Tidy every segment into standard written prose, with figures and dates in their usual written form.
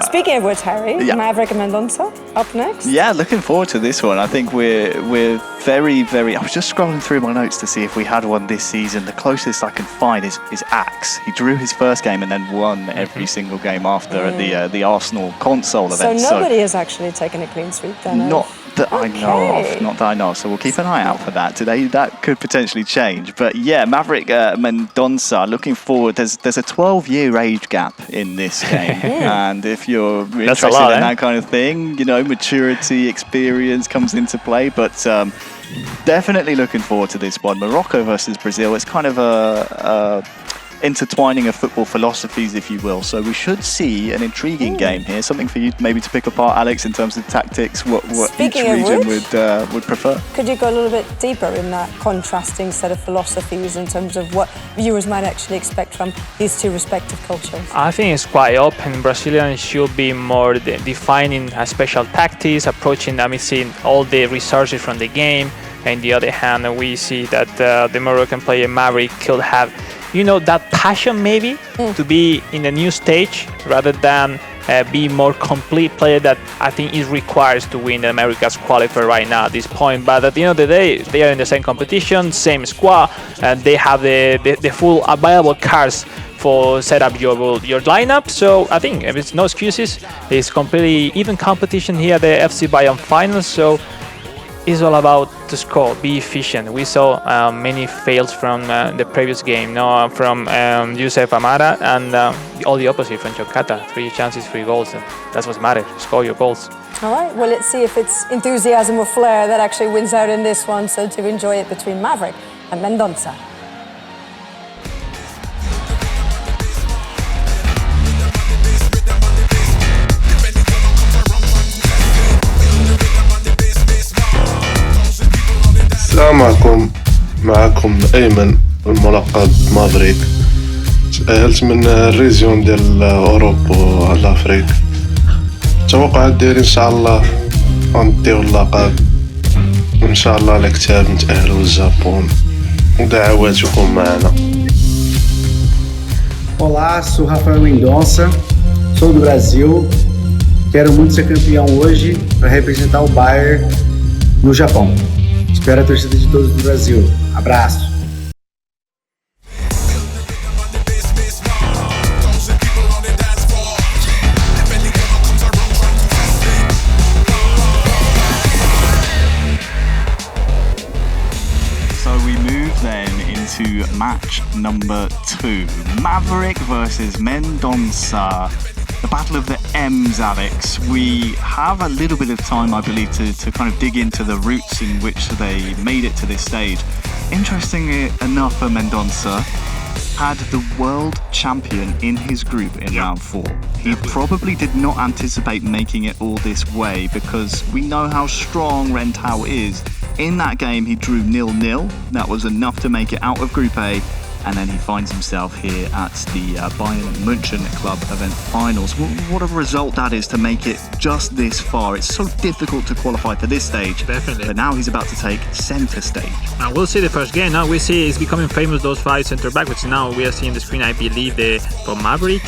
Speaking of which, Harry, yeah. Maverick and Mendonça up next. Yeah, looking forward to this one. I think we're very, very... I was just scrolling through my notes to see if we had one this season. The closest I can find is Axe. He drew his first game and then won every single game after at the Arsenal console event. So nobody has actually taken a clean sweep then? Not that I know of. Not that I know of. So we'll keep an eye out for that today. That could potentially change. But yeah, Maverick Mendonça, looking forward. There's a 12-year age gap in this game. And if you're interested in that kind of thing, you know, maturity, experience comes into play. But definitely looking forward to this one. Morocco versus Brazil. It's kind of a intertwining of football philosophies, if you will. So we should see an intriguing game here. Something for you maybe to pick apart, Alex, in terms of tactics, what each region would prefer. Could you go a little bit deeper in that contrasting set of philosophies in terms of what viewers might actually expect from these two respective cultures? I think it's quite open. Brazilians should be more defining special tactics, approaching, seeing all the resources from the game. And the other hand, we see that the Moroccan player Maverick could have, that passion maybe to be in a new stage rather than be more complete player that I think it requires to win the America's qualifier right now at this point. But at the end of the day, they are in the same competition, same squad, and they have the full available cards for set up your lineup. So I think if it's no excuses, it's completely even competition here at the FC Bayern Finals. So it's all about to score, be efficient. We saw many fails from the previous game, from Youssef Amara, and all the opposite from Chokata. 3 chances, 3 goals, and that's what matters. Score your goals. All right, well, let's see if it's enthusiasm or flair that actually wins out in this one. So to enjoy it between Maverick and Mendonça. السلام عليكم. معكم أيمن الملقب مافريك. تأهلت من الريزيون ديال أوروبا والأفريق. التوقعات ديالي إن شاء الله غنديو اللقب وإن شاء الله الكتاب نتأهلوا للجابون ودعواتكم معنا. Olá, sou Rafael Mendonça, sou do Brasil. Quero muito ser campeão hoje para representar o Bayern no Japão. Espero a torcida de todos do Brasil. Abraço! So we move then into match number 2. Maverick versus Mendonça. The battle of the M's, Alex. We have a little bit of time, I believe, to kind of dig into the routes in which they made it to this stage. Interestingly enough, for Mendonça, had the world champion in his group in round 4. He probably did not anticipate making it all this way because we know how strong Rentau is. In that game, he drew 0-0. That was enough to make it out of Group A. And then he finds himself here at the Bayern München Club event finals. What a result that is to make it just this far. It's so difficult to qualify to this stage. Definitely. But now he's about to take centre stage. And we'll see the first game. Now we see he's becoming famous, those 5 centre back, which now we are seeing the screen, I believe, for Maverick.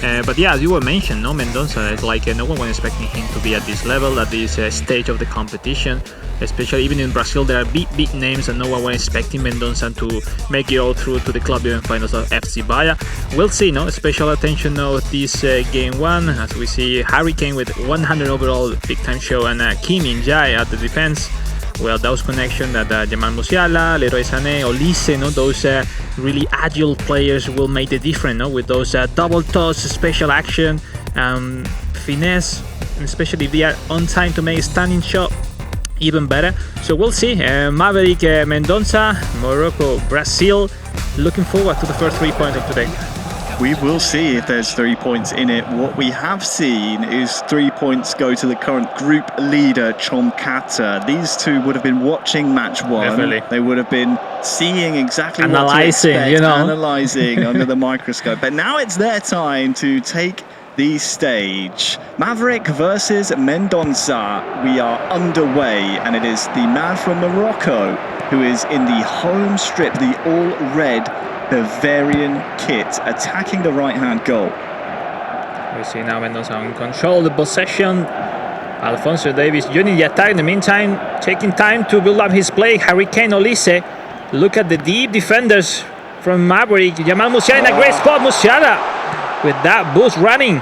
But yeah, as you were mentioned, Mendonça is like no one was expecting him to be at this level, at this stage of the competition. Especially even in Brazil, there are big names, and no one was expecting Mendonça to make it all through to the club event finals of FC Bayern. We'll see, special attention now this game 1, as we see Harry Kane with 100 overall big time show, and Kim In-jae at the defense. Well, those connections that Jamal Musiala, Leroy Sané, Olise, those really agile players will make the difference, with those double toss, special action, finesse, and especially if they are on time to make a standing shot, even better. So we'll see. Maverick Mendonça, Morocco, Brazil. Looking forward to the first 3 points of today. We will see if there's 3 points in it. What we have seen is 3 points go to the current group leader, Chomkata. These two would have been watching match 1. Definitely. They would have been seeing exactly analyzing, what to expect, analysing under the microscope. But now it's their time to take the stage. Maverick versus Mendonça. We are underway, and it is the man from Morocco who is in the home strip, the all-red Bavarian kit, attacking the right-hand goal. We see now Mendonça in control of the possession. Alphonso Davies joining the attack in the meantime, taking time to build up his play. Hurricane Olise. Look at the deep defenders from Maverick. Jamal Musiala in a great spot. Musiala with that boost running.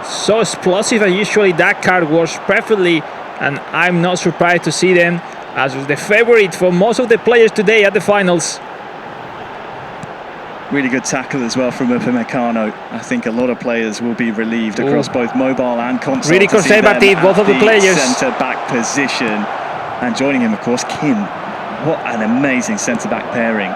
So explosive as usually that card works perfectly. And I'm not surprised to see them as the favorite for most of the players today at the finals. Really good tackle as well from Upamecano. I think a lot of players will be relieved across both mobile and console. Really conservative, both of the players. Centre-back position. And joining him, of course, Kim. What an amazing centre-back pairing.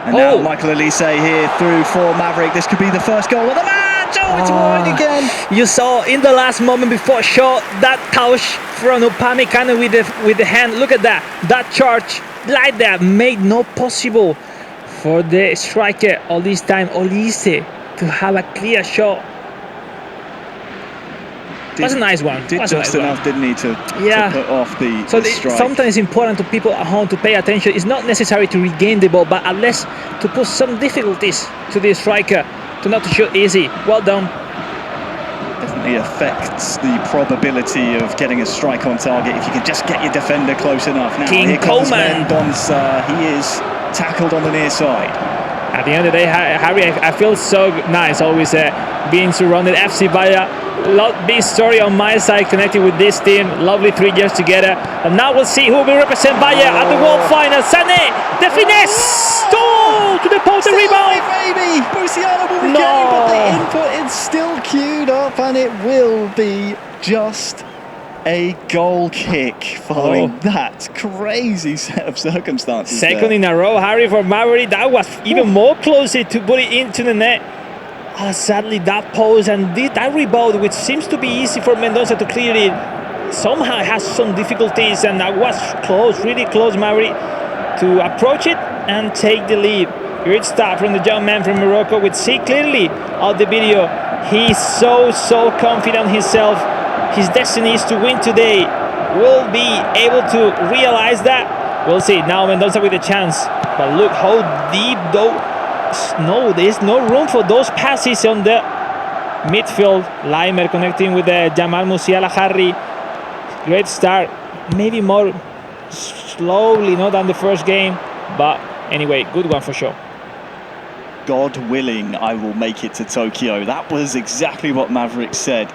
And now Michael Olise here through for Maverick. This could be the first goal of the match. Oh, it's wide again. You saw in the last moment before shot that touch from Upamecano with the hand. Look at that. That charge like that made no possible for the striker all this time, Olise, to have a clear shot. Was a nice one. Did just enough, didn't he, to put off the strike. Sometimes it's important to people at home to pay attention. It's not necessary to regain the ball, but at least to put some difficulties to the striker, to not to shoot easy. Well done. Definitely affects the probability of getting a strike on target if you can just get your defender close enough. Now King here comes Coleman. Mendonça. He is tackled on the near side. At the end of the day, Harry, I feel so nice always being surrounded. FC Bayern, big story on my side connected with this team. Lovely 3 years together. And now we'll see who will represent Bayern at the World Final. Sané, the finesse! Oh, to the post, the rebound! Baby! Musiala will be getting, but the input is still queued up, and it will be just a goal kick following that crazy set of circumstances. Second in a row, Harry, for Maverick. That was even more closer to put it into the net. Sadly, that pose and that rebound, which seems to be easy for Mendonça to clear it, somehow has some difficulties, and that was close, really close, Maverick, to approach it and take the lead. Great start from the young man from Morocco. We see clearly on the video, he's so confident himself. His destiny is to win today. Will be able to realize that? We'll see. Now Mendonça with a chance. But look how deep though. No, there's no room for those passes on the midfield. ayMAVERICKhr connecting with Jamal Musiala. Harry. Great start. Maybe more slowly, not than the first game. But anyway, good one for sure. God willing, I will make it to Tokyo. That was exactly what Maverick said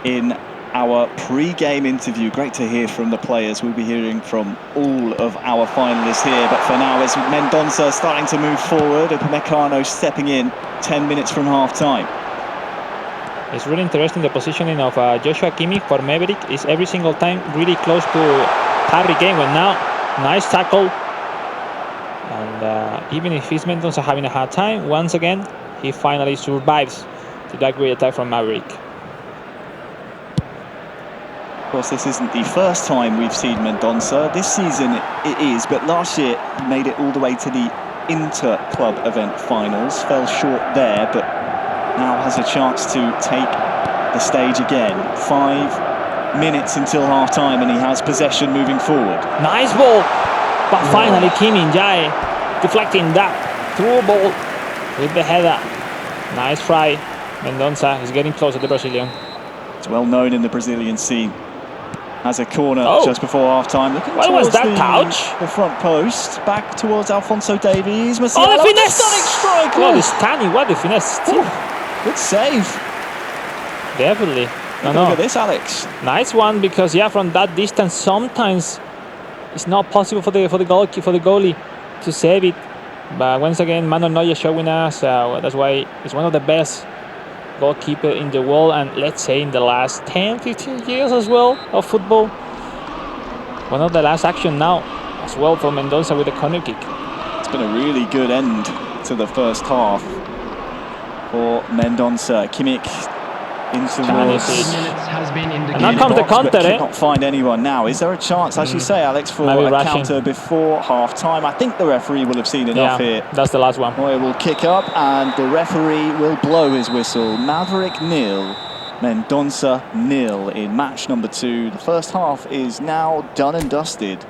in our pre-game interview. Great to hear from the players. We'll be hearing from all of our finalists here, but for now it's Mendonça starting to move forward. Upamecano stepping in 10 minutes from half-time. It's really interesting the positioning of Joshua Kimmich for Maverick. Is every single time really close to Harry Kane. Well, now nice tackle, and even if he's Mendonça having a hard time, once again he finally survives to that great attack from Maverick. Of course, this isn't the first time we've seen Mendonça. This season it is, but last year he made it all the way to the inter-club event finals. Fell short there, but now has a chance to take the stage again. 5 minutes until half-time, and he has possession moving forward. Nice ball, but finally Kim In-jae deflecting that through ball with the header. Nice try. Mendonça is getting close to the Brazilian. It's well known in the Brazilian scene. Has a corner just before half-time. What was that touch? The front post. Back towards Alphonso Davies. Oh, the finesse! Stunning strike! Oh, the stunning, what the finesse. Good save. Definitely. Look at this, Alex. Nice one, because from that distance sometimes it's not possible for the goalie to save it. But once again, Manuel Neuer showing us that's why it's one of the best goalkeeper in the world, and let's say in the last 10-15 years as well of football. One of the last action now as well for Mendonça with the corner kick. It's been a really good end to the first half for Mendonça. Kimmich in towards. And now comes the counter. Cannot find anyone now. Is there a chance, as you say, Alex, for maybe a rushing counter before half-time? I think the referee will have seen enough here. That's the last one. Moya will kick up, and the referee will blow his whistle. Maverick 0, Mendonça 0 in match number 2. The first half is now done and dusted.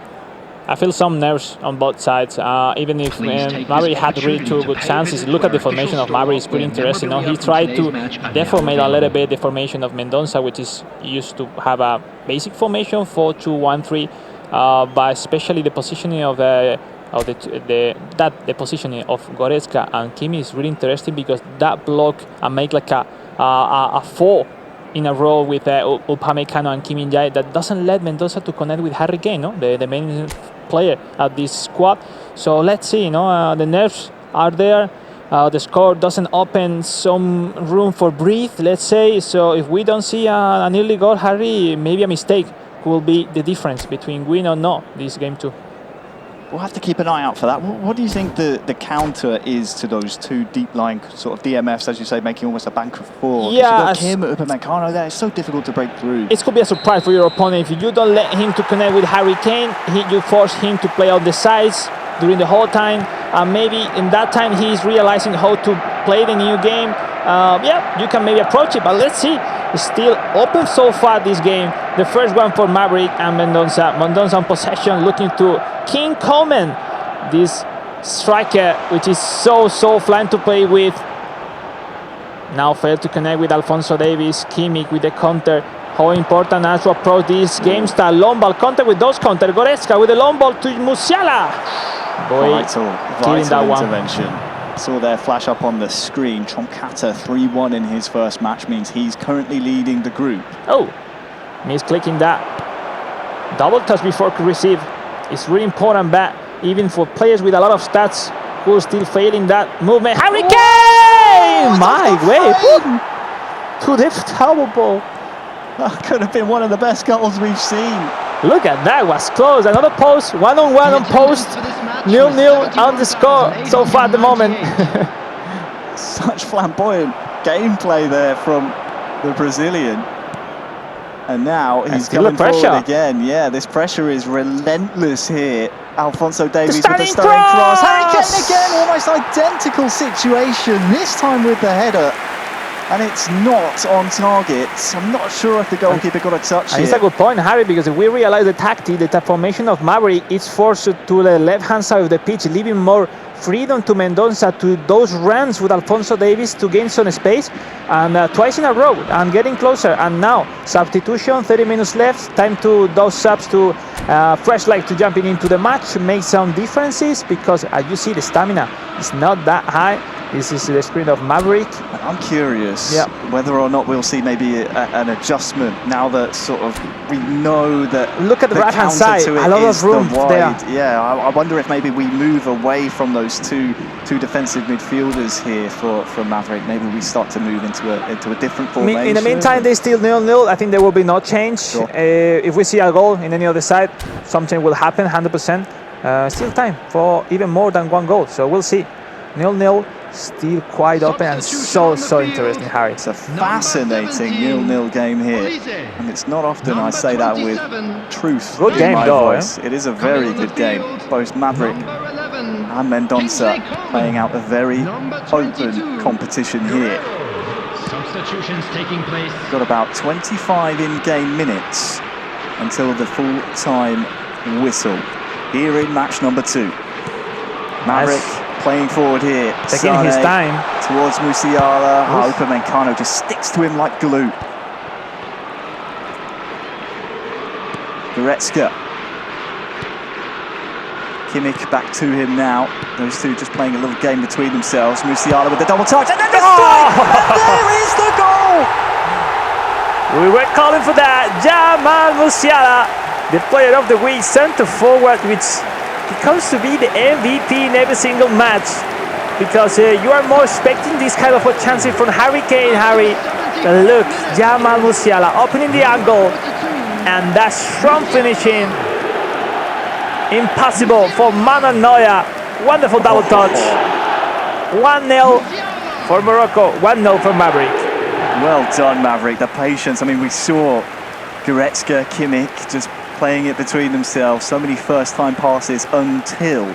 I feel some nerves on both sides. Even if Maverick had really two good chances, look at the formation of Maverick. It's pretty interesting. He tried to deformate a little bit the formation of Mendonça, which is used to have a basic formation 4-2-1-3, but especially the positioning of the positioning of Goretzka and Kimi is really interesting, because that block and make like a 4 in a row with Upamecano and Kim In-jae, that doesn't let Mendonça to connect with Harry Kane, the main player at this squad. So let's see, the nerves are there. The score doesn't open some room for breathe, let's say. So if we don't see an early goal, Harry, maybe a mistake will be the difference between win or not this game too. We'll have to keep an eye out for that. What do you think the counter is to those two deep-lying sort of DMFs, as you say, making almost a bank of 4? Yeah, you've got Kim, Upamecano there. It's so difficult to break through. It could be a surprise for your opponent if you don't let him to connect with Harry Kane. You force him to play on the sides during the whole time, and maybe in that time he's realizing how to play the new game. Yeah, you can maybe approach it, but let's see. It's still open so far this game. The first one for Maverick and Mendonça. Mendonça on possession, looking to King Coleman, this striker which is so fun to play with. Now failed to connect with Alphonso Davies. Kimmich with the counter. How important as to approach this game style. Long ball contact with those counter. Goretzka with the long ball to Musiala. Boy, vital intervention. Saw their flash up on the screen. Troncata 3-1 in his first match means he's currently leading the group. Oh, misclicking that. Double touch before receive. It's really important, but even for players with a lot of stats who are still failing that movement. Harry Kane! My way! To the double ball. That could have been one of the best goals we've seen. Look at that, was close. Another post, one-on-one on post. 0-0 on the score so far at the moment. Such flamboyant gameplay there from the Brazilian. And now he's coming forward again. Yeah, this pressure is relentless here. Alphonso Davies with the stunning cross. Harry Kane again, almost identical situation, this time with the header. And it's not on target. I'm not sure if the goalkeeper got a touch here. It's a good point, Harry, because if we realize the tactic, the formation of Maverick is forced to the left-hand side of the pitch, leaving more freedom to Mendonça to those runs with Alphonso Davies to gain some space, and twice in a row and getting closer. And now substitution, 30 minutes left, time to those subs to fresh life to jumping into the match, make some differences, because as you see, the stamina is not that high. This is the sprint of Maverick. I'm curious whether or not we'll see maybe an adjustment now that sort of we know that. Look at the right hand side, a lot of room there. Yeah, I wonder if maybe we move away from those two defensive midfielders here for Maverick. Maybe we start to move into a different formation. In the meantime, they still 0-0. I think there will be no change. Sure. If we see a goal in any other side, something will happen. 100%. Still time for even more than one goal. So we'll see. 0-0. Still quite open and so interesting, Harry. It's a fascinating 0-0 game here, and it's not often I say that with truth. Good game though. It is a very good game. Both Maverick and Mendonça playing out a very open competition here. Substitutions taking place. Got about 25 in-game minutes until the full-time whistle here in match number 2. Maverick playing forward here, taking his time towards Musiala. Upamecano just sticks to him like glue. Goretzka. Kimmich back to him now. Those two just playing a little game between themselves. Musiala with the double touch, and then the strike! And there is the goal! We were calling for that. Jamal Musiala, the player of the week, centre forward, which becomes to be the MVP in every single match, because you are more expecting this kind of chances from Harry Kane. But look, Jamal Musiala opening the angle, and that strong finishing, impossible for Manuel Neuer. Wonderful double touch. 1-0 for Morocco, 1-0 for Maverick. Well done, Maverick. The patience. I mean, we saw Goretzka, Kimmich just playing it between themselves. So many first-time passes until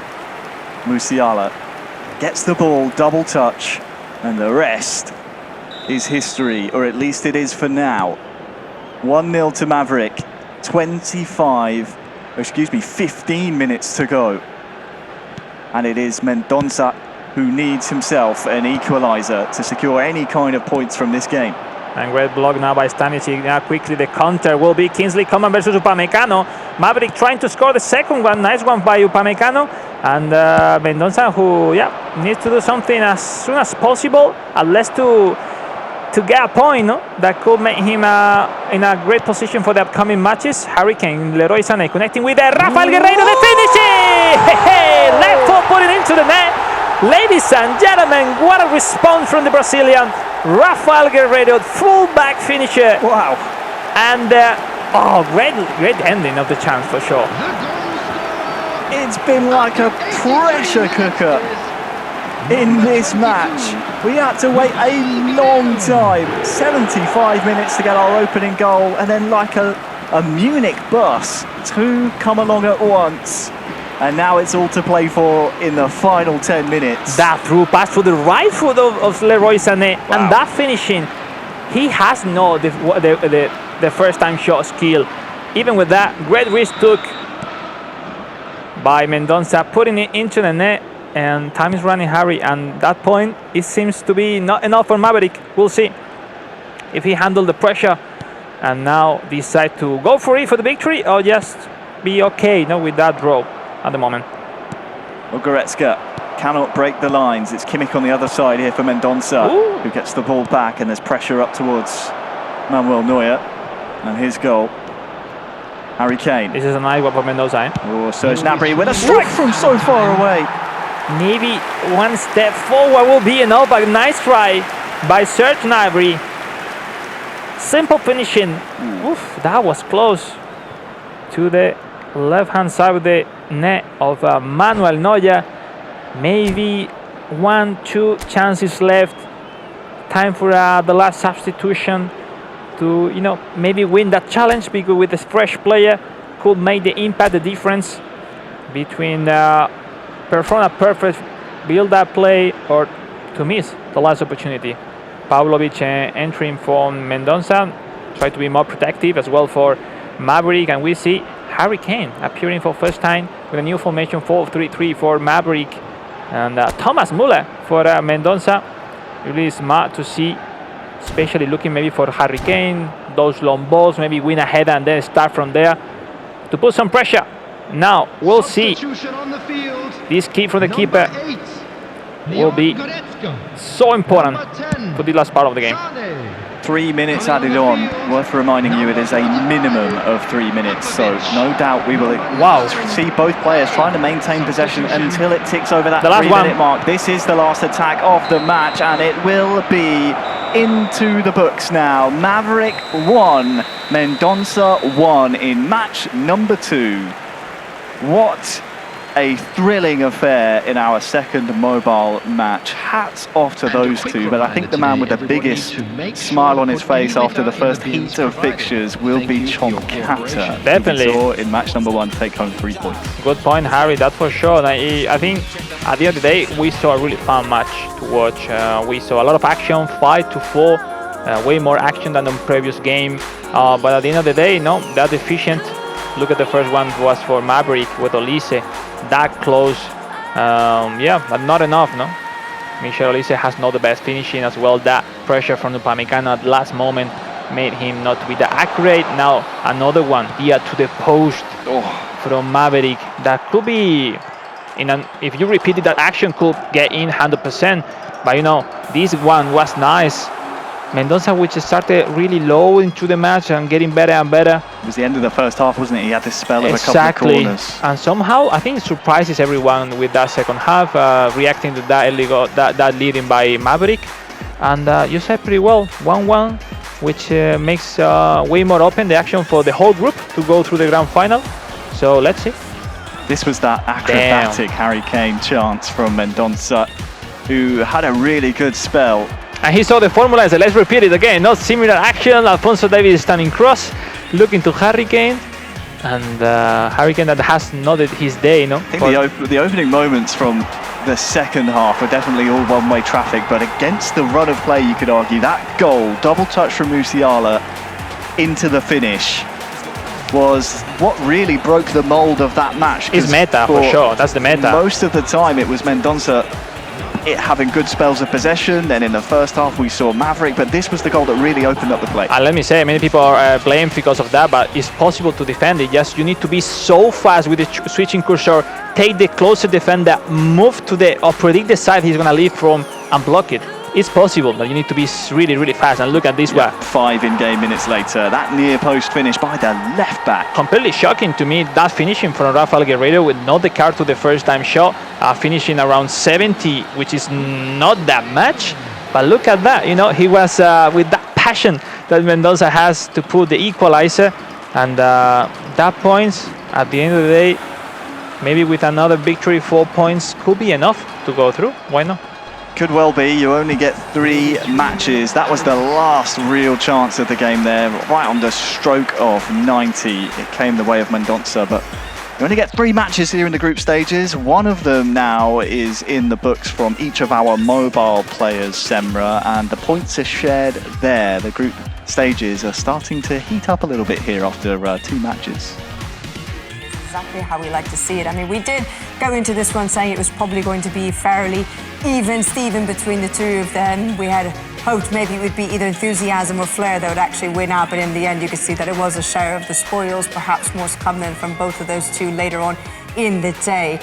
Musiala gets the ball, double touch, and the rest is history, or at least it is for now. 1-0 to Maverick, 25 15 minutes to go. And it is Mendonça who needs himself an equaliser to secure any kind of points from this game. And great block now by Stanisic. Now quickly the counter will be Kingsley Coman versus Upamecano. Maverick trying to score the second one. Nice one by Upamecano. And Mendonça, who needs to do something as soon as possible, at least to get a point, no? That could make him in a great position for the upcoming matches. Harry Kane, Leroy Sané connecting with Rafael Guerreiro, the finishing! Left foot putting into the net. Ladies and gentlemen, what a response from the Brazilian. Rafael Guerreiro, full-back finisher. Wow. And, great ending of the chance for sure. It's been like a pressure cooker in this match. We had to wait a long time, 75 minutes to get our opening goal, and then like a Munich bus, two come along at once. And now it's all to play for in the final 10 minutes. That through pass for the right foot of Leroy Sané. Wow. And that finishing, he has no the first time shot skill. Even with that, great risk took by Mendonça, putting it into the net. And time is running, Harry. And that point, it seems to be not enough for Maverick. We'll see if he handled the pressure and now decide to go for it for the victory, or just be okay with that draw at the moment. Well, Goretzka cannot break the lines. It's Kimmich on the other side here for Mendonça, who gets the ball back, and there's pressure up towards Manuel Neuer and his goal. Harry Kane. This is a nice one for Mendonça. Oh, Serge Gnabry with a strike from so far away. Maybe one step forward will be enough, but nice try by Serge Gnabry. Simple finishing. Oof, that was close to the left-hand side of the net of Manuel Neuer. Maybe 1-2 chances left. Time for the last substitution to maybe win that challenge, because with this fresh player could make the impact, the difference between perform a perfect build-up play or to miss the last opportunity. Pavlovic entering from Mendonça, try to be more protective as well for Maverick, and we see Harry Kane appearing for first time with a new formation 4-3-3 for Maverick, and Thomas Müller for Mendonça. Really smart to see, especially looking maybe for Harry Kane, those long balls, maybe win ahead and then start from there to put some pressure. Now we'll see. This kick from the keeper will be so important for the last part of the game. 3 minutes added on. Worth reminding you, it is a minimum of 3 minutes, so no doubt we will see both players trying to maintain possession until it ticks over that 3-minute mark. This is the last attack of the match, and it will be into the books now. Maverick 1, Mendonça 1 in match number 2. What a thrilling affair in our second mobile match. Hats off to those two, but I think the man with the biggest smile on his face after the first heat of fixtures will be Chonkata. Definitely. In match number 1 to take home 3 points. Good point, Harry, that's for sure. I think at the end of the day, we saw a really fun match to watch. We saw a lot of action, 5-4, way more action than the previous game. But at the end of the day, that efficient. Look at the first one was for Maverick with Olise. That close, but not enough, Michel Olise has not the best finishing as well. That pressure from Upamecano at the last moment made him not to be that accurate. Now another one here to the post from Maverick. That could be, if you repeated that action, could get in 100%. But this one was nice. Mendonça, which started really low into the match and getting better and better. It was the end of the first half, wasn't it? He had this spell of a couple of corners. And somehow, I think it surprises everyone with that second half, reacting to that early goal, that leading by Maverick. And you said pretty well, 1-1, which makes way more open the action for the whole group to go through the grand final. So let's see. This was that acrobatic Harry Kane chance from Mendonça, who had a really good spell. And he saw the formula and said, let's repeat it again. Not similar action. Alphonso Davies standing cross, looking to Harry Kane. And Harry Kane that has not his day, I think the opening moments from the second half were definitely all one-way traffic, but against the run of play, you could argue that goal, double touch from Musiala into the finish. was what really broke the mold of that match. It's meta for sure. That's the meta. Most of the time it was Mendonça having good spells of possession. Then in the first half we saw Maverick, but this was the goal that really opened up the play. And let me say, many people are blamed because of that, but it's possible to defend it. Just you need to be so fast with the switching cursor, take the closer defender, move to the, or predict the side he's gonna leave from and block it. It's possible, but you need to be really, really fast. And look at this one. 5 in-game minutes later, that near post finish by the left back. Completely shocking to me, that finishing from Rafael Guerreiro with not the card to the first time shot, finishing around 70, which is not that much. But look at that, you know, he was with that passion that Mendonça has to put the equalizer. And that points, at the end of the day, maybe with another victory, 4 points could be enough to go through. Why not? Could well be. You only get 3 matches. That was the last real chance of the game there, right on the stroke of 90. It came the way of Mendonça, but you only get 3 matches here in the group stages. One of them now is in the books from each of our mobile players, Semra, and the points are shared there. The group stages are starting to heat up a little bit here after 2 matches. Exactly how we like to see it. I mean, we did go into this one saying it was probably going to be fairly even-steven between the two of them. We had hoped maybe it would be either enthusiasm or flair that would actually win out, but in the end you could see that it was a share of the spoils, perhaps more to come then from both of those two later on in the day.